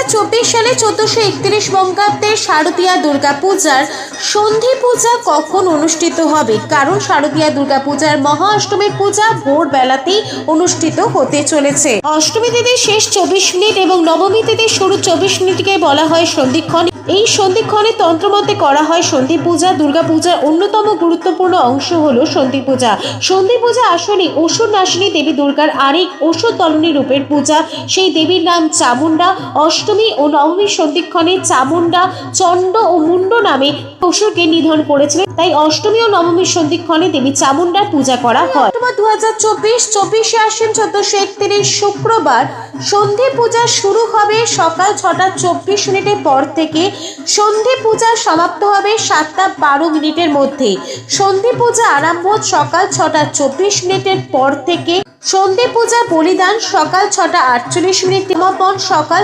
2024 সালে 1431 বঙ্গাব্দের শারদীয়া দুর্গাপূজার সন্ধি পূজা কখন অনুষ্ঠিত হবে? কারণ শারদীয়া দুর্গাপূজার মহা অষ্টমীর পূজা ভোরবেলাতেই অনুষ্ঠিত হতে চলেছে। অষ্টমী তিথির শেষ 24 মিনিট এবং নবমী তিথির শুরু 24 মিনিটকে বলা হয় সন্ধিক্ষণ। এই সন্ধিক্ষণে তন্ত্রমতে করা হয় সন্ধি পূজা। দুর্গাপূজার অন্যতম গুরুত্বপূর্ণ অংশ হলো সন্ধি পূজা। সন্ধি পূজা আসলে অসুর নাশিনী দেবী দুর্গার আরেক অসুর দলনী রূপের পূজা। সেই দেবীর নাম চামুন্ডা। অষ্টমী ও নবমীর সন্ধিক্ষণে চামুন্ডা চণ্ড ও মুন্ড নামে অসুরকে নিধন করেছিলেন, তাই অষ্টমী ও নবমীর সন্ধিক্ষণে দেবী চামুন্ডার পূজা করা হয়। 2024 আশ্বিন 1431 শুক্রবার সন্ধি পূজা শুরু হবে সকাল 6:24 পর থেকে। সন্ধি পূজা সমাপ্ত হবে 7:12 মধ্যে। সন্ধি পূজা আরম্ভ সকাল 6:24 পর থেকে। সন্ধি পূজা বলিদান সকাল 6:48, সমাপন সকাল